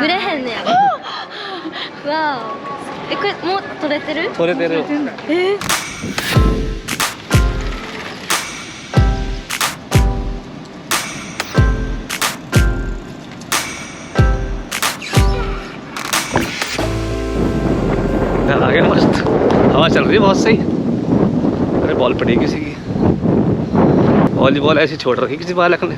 ブレへんねや。わお。これもう取れてる？取れてる。आगे मस्त हवा चल रही है बहुत सही। अरे बॉल पड़ी किसी की, वॉलीबॉल ऐसी छोड़ रखी किसी बालक ने,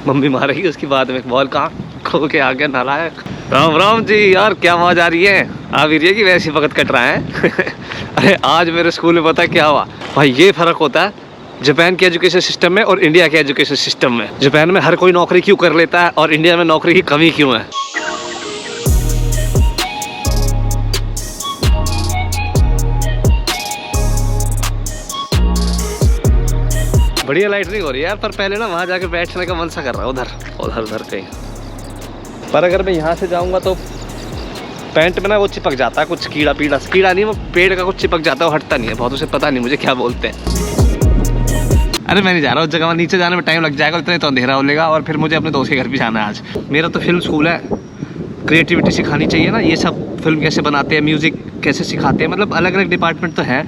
मम्मी मारेगी उसकी बाद में। बॉल कहाँ खो के आ गया नालायक। राम राम जी यार, क्या आवाज आ रही है? आ भी रही है कि वैसे वक्त कट रहा है। अरे आज मेरे स्कूल में पता क्या हुआ भाई, ये फर्क होता है जापान के एजुकेशन सिस्टम में और इंडिया के एजुकेशन सिस्टम में। जापान में हर कोई नौकरी क्यों कर लेता है और इंडिया में नौकरी की कमी क्यों है? बढ़िया लाइटनिंग हो रही है यार, पर पहले ना वहाँ जाके बैठने का मन सा कर रहा है उधर उधर उधर कहीं। पर अगर मैं यहाँ से जाऊँगा तो पैंट में ना वो चिपक जाता है कुछ कीड़ा पीड़ा, कीड़ा नहीं वो पेड़ का कुछ चिपक जाता है, वो हटता नहीं है बहुत, उसे पता नहीं मुझे क्या बोलते हैं। अरे मैं नहीं जा रहा उस जगह, नीचे जाने में टाइम लग जाएगा, इतने तो अंधेरा हो लेगा और फिर मुझे अपने दोस्त के घर भी जाना है आज। मेरा तो फिल्म स्कूल है, क्रिएटिविटी सिखानी चाहिए ना, ये सब फिल्म कैसे बनाते हैं, म्यूज़िक कैसे सिखाते हैं, मतलब अलग अलग डिपार्टमेंट तो है,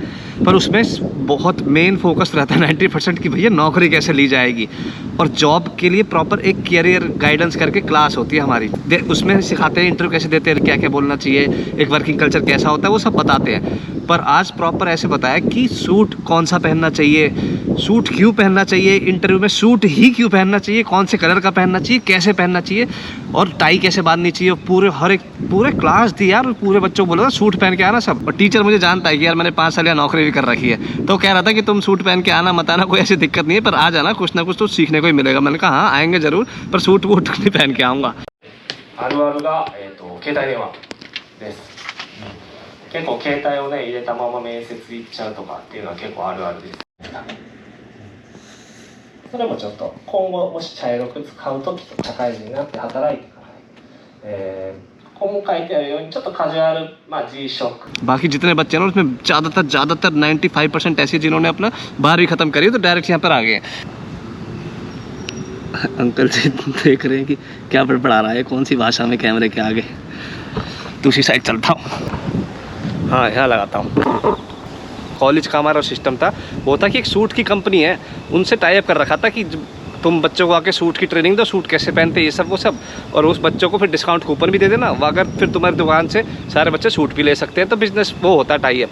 पर उसमें बहुत मेन फोकस रहता है 90% की भैया नौकरी कैसे ली जाएगी। और जॉब के लिए प्रॉपर एक कैरियर गाइडेंस करके क्लास होती है हमारी, उसमें सिखाते हैं इंटरव्यू कैसे देते हैं, क्या क्या बोलना चाहिए, एक वर्किंग कल्चर कैसा होता है, वो सब बताते हैं। पर आज प्रॉपर ऐसे बताया कि सूट कौन सा पहनना चाहिए, सूट क्यों पहनना चाहिए, इंटरव्यू में सूट ही क्यों पहनना चाहिए, कौन से कलर का पहनना चाहिए, कैसे पहनना चाहिए और टाई कैसे बांधनी चाहिए। पूरे हर एक पूरे क्लास दी यार, पूरे बच्चों को बोला था सूट पहन के आना सब। और टीचर मुझे जानता है कि यार मैंने 5 साल या नौकरी भी कर रखी है, तो कह रहा था कि तुम सूट पहन के आना मत आना, कोई ऐसी दिक्कत नहीं है, पर आ जाना, कुछ ना कुछ तो सीखने को ही मिलेगा। मैंने कहा हाँ आएंगे जरूर, पर सूट वूट नहीं पहन के आऊँगा। 結構携帯をね入れたまま面接行っちゃうとかっていうのは結構あるあるです。それもちょっと今後もし茶色く使う時と社会人になって働いてから、ここも書いてあるようにちょっとカジュアル、G ショック बाकी जितने बच्चे हैं ना उसमें ज़्यादातर 95% ऐसे जिन्होंने अपना 12वीं ख़त्म करी तो डायरेक्ट यहाँ पर आ गए। अंकल जी देख रहे हैं कि क्या बड़बड़ा रहा है, कौन सी भाषा में कैमरे के आगे। दूसरी साइड चलता हूँ, हाँ यहाँ लगाता हूँ। कॉलेज का हमारा सिस्टम था वो था कि एक सूट की कंपनी है, उनसे टाई अप कर रखा था कि तुम बच्चों को आके सूट की ट्रेनिंग दो, सूट कैसे पहनते ये सब वो सब, और उस बच्चों को फिर डिस्काउंट कूपन भी दे देना, अगर फिर तुम्हारी दुकान से सारे बच्चे सूट भी ले सकते हैं, तो बिजनेस वो होता है टाई अप।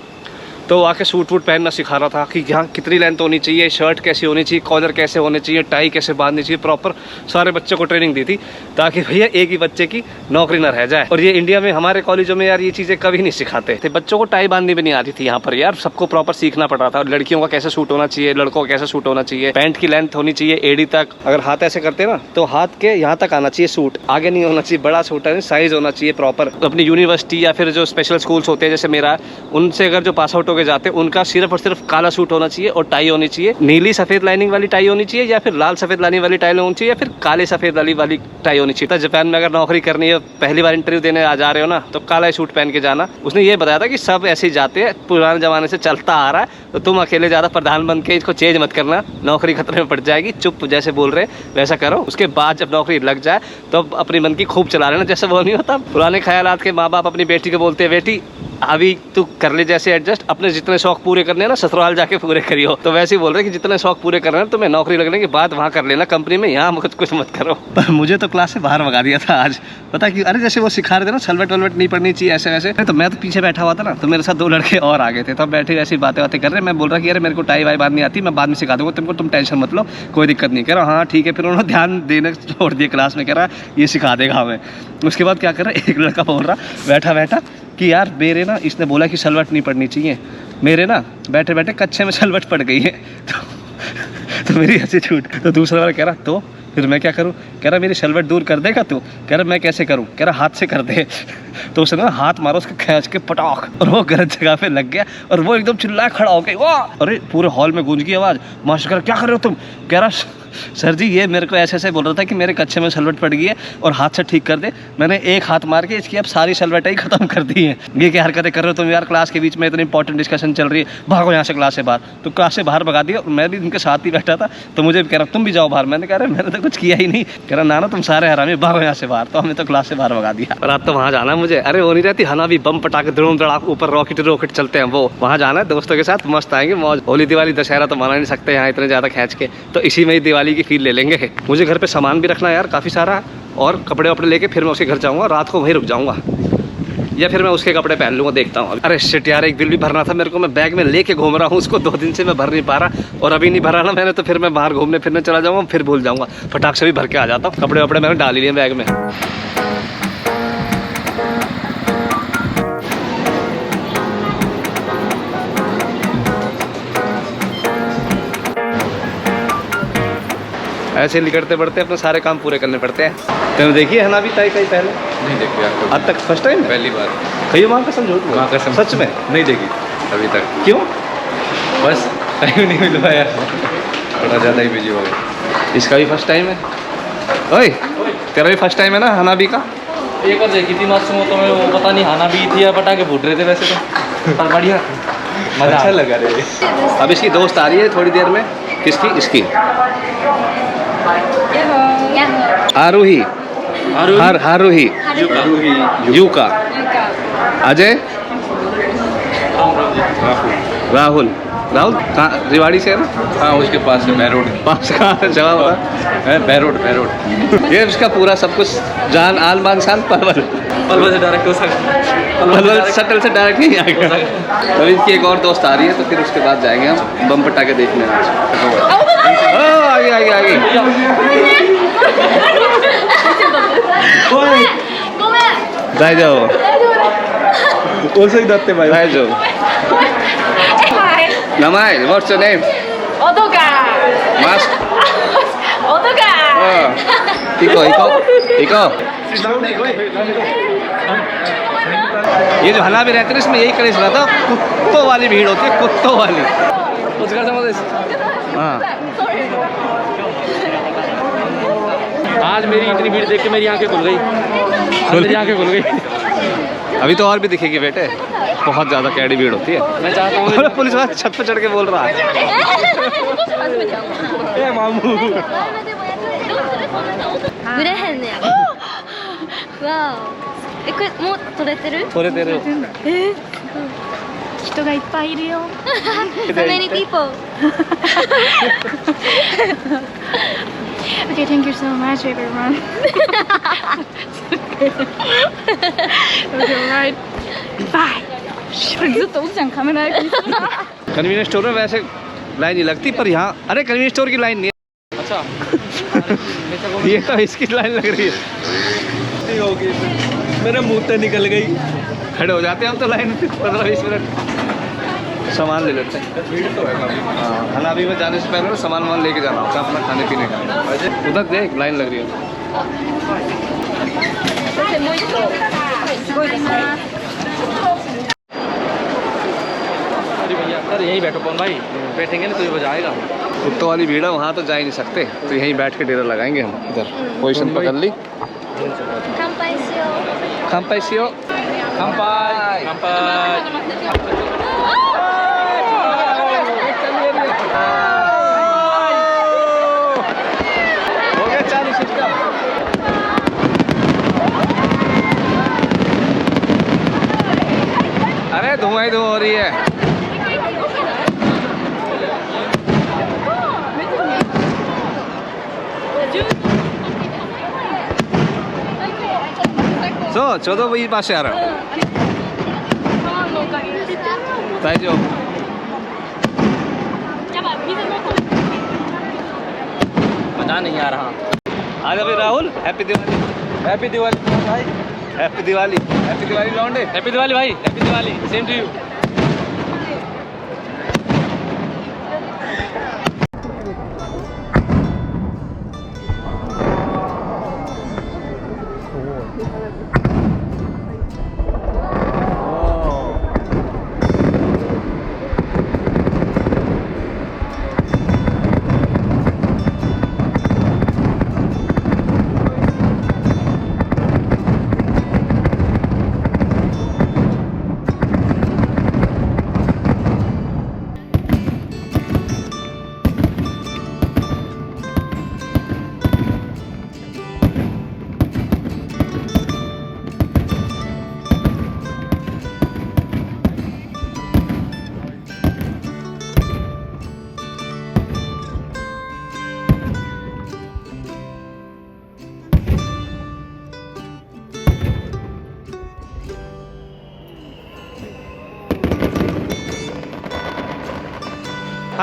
तो आके सूट वूट पहनना सिखा रहा था कि यहाँ कितनी लेंथ होनी चाहिए, शर्ट कैसी होनी चाहिए, कॉलर कैसे होने चाहिए, टाई कैसे बांधनी चाहिए, प्रॉपर सारे बच्चों को ट्रेनिंग दी थी ताकि भैया एक ही बच्चे की नौकरी ना रह जाए। और ये इंडिया में हमारे कॉलेजों में यार ये चीज़ें कभी नहीं सिखाते थे, बच्चों को टाई बांधनी भी नहीं आती थी यहाँ पर यार, सबको प्रॉपर सीखना पड़ रहा था। लड़कियों का कैसे सूट होना चाहिए, लड़कों का कैसे सूट होना चाहिए, पैंट की लेंथ होनी चाहिए एड़ी तक, अगर हाथ ऐसे करते ना तो हाथ के यहाँ तक आना चाहिए सूट, आगे नहीं होना चाहिए, बड़ा सूट है साइज होना चाहिए प्रॉपर। अपनी यूनिवर्सिटी या फिर जो स्पेशल स्कूल्स होते हैं जैसे मेरा, उनसे अगर जो पास आउट होकर जाते हैं उनका सिर्फ और सिर्फ काला सूट होना चाहिए और टाई होनी चाहिए, नीली सफेद लाइनिंग वाली टाई होनी चाहिए या फिर लाल सफेद लाइनिंग वाली टाई होनी चाहिए या फिर काले सफेद वाली टाई होनी चाहिए। तो जापान में अगर नौकरी करनी है, पहली बार इंटरव्यू देने आ जा रहे हो ना, तो काला सूट पहन के जाना। उसने ये बताया था कि सब ऐसे ही जाते हैं, पुराने जमाने से चलता आ रहा है, तो तुम अकेले ज़्यादा प्रधान बन के इसको चेंज मत करना, नौकरी खतरे में पड़ जाएगी, चुप जैसे बोल रहे वैसा करो। उसके बाद जब नौकरी लग जाए तो अपनी मन की खूब चला लेना, जैसे वो नहीं होता पुराने ख्यालात के माँ बाप अपनी बेटी को बोलते हैं बेटी अभी तू कर ले जैसे एडजस्ट, अपने जितने शौक पूरे करने हैं ना ससुराल जाके पूरे करियो। तो वैसे ही बोल रहे कि जितने शौक पूरे करने हैं तुम्हें नौकरी लगने के बाद वहाँ कर लेना कंपनी में, यहाँ कुछ मत करो। पर मुझे तो क्लास से बाहर भगा दिया था आज, पता कि अरे जैसे वो सिखा रहे थे ना सलवट वलवट नहीं पड़नी चाहिए ऐसे वैसे, तो मैं तो पीछे बैठा हुआ था ना, तो मेरे साथ 2 लड़के और आ गए थे, तब बैठे ऐसी बातें कर रहे। मैं बोल रहा कि यार मेरे को टाई वाई बांधनी आती, मैं बाद में सिखा दूंगा तुमको, तुम टेंशन मत लो, कोई दिक्कत नहीं। कह रहा हाँ ठीक है, फिर उन्होंने ध्यान देने छोड़ दिया क्लास में, कह रहा ये सिखा देगा हमें। उसके बाद क्या कर रहा है, एक लड़का बोल रहा बैठा कि यार मेरे ना, इसने बोला कि सलवट नहीं पड़नी चाहिए, मेरे ना बैठे बैठे कच्छे में सलवट पड़ गई है, तो मेरी हंसी छूट। तो दूसरा वाला कह रहा तो फिर मैं क्या करूं, कह रहा मेरी सलवट दूर कर देगा तू, कह रहा मैं कैसे करूं, कह रहा हाथ से कर दे। तो उसने ना हाथ मारा उसके खींच के पटाख, और वो गलत जगह पे लग गया और वो एकदम चिल्लाया खड़ा हो गया, वाह। अरे पूरे हॉल में गूंज गई आवाज़, मास्टर कह रहा क्या कर रहे हो तुम, कह रहा सर जी ये मेरे को ऐसे ऐसे बोल रहा था कि मेरे कच्छे में सलवट पड़ गई है और हाथ से ठीक कर दे। मैंने एक हाथ मार के इसकी अब सारी सलवटें ही खत्म कर दी हैं। ये क्या हरकतें कर रहे हो तुम यार, क्लास के बीच में इतनी इंपॉर्टेंट डिस्कशन चल रही है, भागो यहाँ से क्लास से बाहर। तो क्लास से बाहर भगा दिया। मैं भी उनके साथ ही बैठा था तो मुझे कह रहा तुम भी जाओ बाहर। मैंने कह रहा मैंने तो कुछ किया ही नहीं। कह रहा ना तुम सारे हरामी, भागो यहाँ से बाहर। तो हमें तो क्लास से बाहर भगा दिया। रात तो वहाँ जाना है मुझे। अरे वो नहीं रहती हना भी बम पटाखे धड़ूम धड़ाक ऊपर रॉकेट चलते हैं, वो वहाँ जाना है दोस्तों के साथ, मस्त आएंगे मौज। होली दिवाली दशहरा तो मना नहीं सकते यहाँ इतने ज़्यादा खींच के, तो इसी में ही दिवाली की फील ले लेंगे। मुझे घर पे सामान भी रखना है यार काफ़ी सारा, और कपड़े वपड़े लेके फिर मैं उसके घर जाऊँगा, रात को वहीं रुक जाऊँगा या फिर मैं उसके कपड़े पहन लूँगा, देखता हूँ। अरे शिट यार, एक बिल भी भरना था मेरे को, मैं बैग में लेके घूम रहा हूँ उसको 2 दिन से, मैं भर नहीं पा रहा। और अभी नहीं भरा ना मैंने तो फिर मैं बाहर घूमने फिरने चला जाऊँगा, फिर भूल जाऊँगा। फटाक से भी भर के आ जाता हूँ। कपड़े वपड़े मैंने डाल ही लिए बैग में। ऐसे निकलते बढ़ते अपने सारे काम पूरे करने पड़ते हैं। तुमने देखी है ना अभी तय कहीं पहले? नहीं देखी यार, अब तक फर्स्ट टाइम? पहली बार। कहीं वहाँ कसम झूठ बोल? वहाँ कसम सच में नहीं देखी अभी तक। क्यों? बस टाइम नहीं मिल पाया, थोड़ा ज़्यादा ही बिजी हो गया। इसका भी फर्स्ट टाइम है? ओए तेरा भी फर्स्ट टाइम है ना हनाबी का? एक बार देखी थी मासूम, तो मैं वो पता नहीं हाना भी थी या पटाखे फूट रहे थे वैसे तो, पर बढ़िया मजा अच्छा लगा रे। अब इसकी दोस्त आ रही है थोड़ी देर में। किसकी? इसकी आरोही। आरोही यूका। अजय। राहुल। राहुल कहाँ? रिवाड़ी से है ना? हाँ उसके पास है, बैरोड। पास कहाँ जगह होगा? बैरोड। ये इसका पूरा सब कुछ जान आल मान शान पलवल से डायरेक्ट हो सकता, पलवल शटल से डायरेक्ट नहीं आएगा। अभी इसकी एक और दोस्त आ रही है तो फिर उसके बाद जाएंगे हम बम पटाखे देखने। आगे आगे आगे। दाई जाओ दाई जाओ। Namai, what's your name? Odoga. Mask? Odoga. Iko. ये जो हना भी रहते हैं इसमें यही कलेश रहता है, कुत्तों वाली भीड़ होती है, कुत्तों वाली। हाँ आज मेरी इतनी भीड़ देख के मेरी आंखें खुल गई, मेरी आंखें खुल गई। अभी तो और भी दिखेगी बेटे, बहुत ज़्यादा कैडी भीड़ होती है। मैं चाहता हूँ पुलिस वाला छत पे चढ़ के बोल रहा है ए मामू। ブレへんねや。わお。これもう撮れてる？ थोड़े देर 人がいっぱいいるよ。So many people. Okay, thank you so much, everyone. Okay, right. Bye. ずっと奥ちゃんカメラ焼きにするな。 convenience store में वैसे लाइन नहीं लगती, पर यहाँ अरे कन्वीनियंस स्टोर की लाइन नहीं है। अच्छा ये तो इसकी लाइन लग रही है। नहीं होगी, मेरे मुंह से निकल गई। खड़े हो जाते हैं हम तो लाइन में 15-20 मिनट, सामान ले लेते हैं। हाँ हनाबी में जाने से पहले ना सामान लेके जाना होता है अपना खाने पीने का। उधर देख लाइन लग रही है। भैया सर यहीं बैठो कौन भाई, बैठेंगे ना तो ये बजाएगा। कुत्तों वाली भीड़ है, वहाँ तो जा ही नहीं सकते, तो यहीं बैठ के डेरा लगाएंगे हम। इधर पोजीशन पकड़ ली। 乾杯しよう。乾杯しよう。乾杯乾杯。 हो गया चालू सिस्टम। अरे धुआं ही धुआं हो रही है।そうちょうどいい場所やろ。大丈夫。 मजा नहीं आ रहा। आज अभी राहुल हैप्पी दिवाली। हैप्पी दिवाली भाई। हैप्पी दिवाली। हैप्पी दिवाली लौंडे। हैप्पी दिवाली भाई। Happy Diwali. Same to you.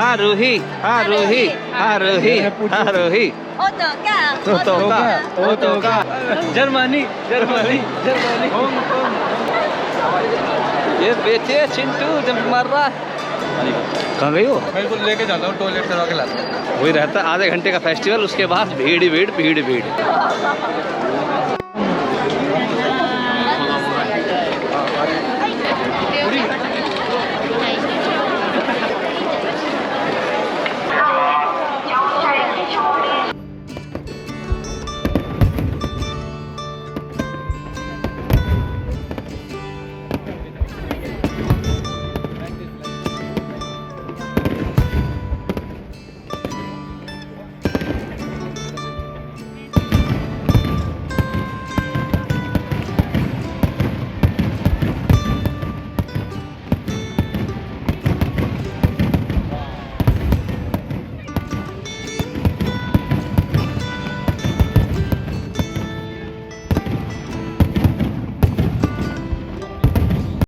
Aarohi Aarohi Aarohi Aarohi ओटोका जर्मनी जर्मनी जर्मनी ये बेटे चिंटू जब मार रहा कहाँ गई हो? मैं तो लेके जाता हूँ टॉयलेट करवा के लाता हूँ। वही रहता आधे घंटे का फेस्टिवल, उसके बाद भीड़ ही भीड़ भीड़ भीड़।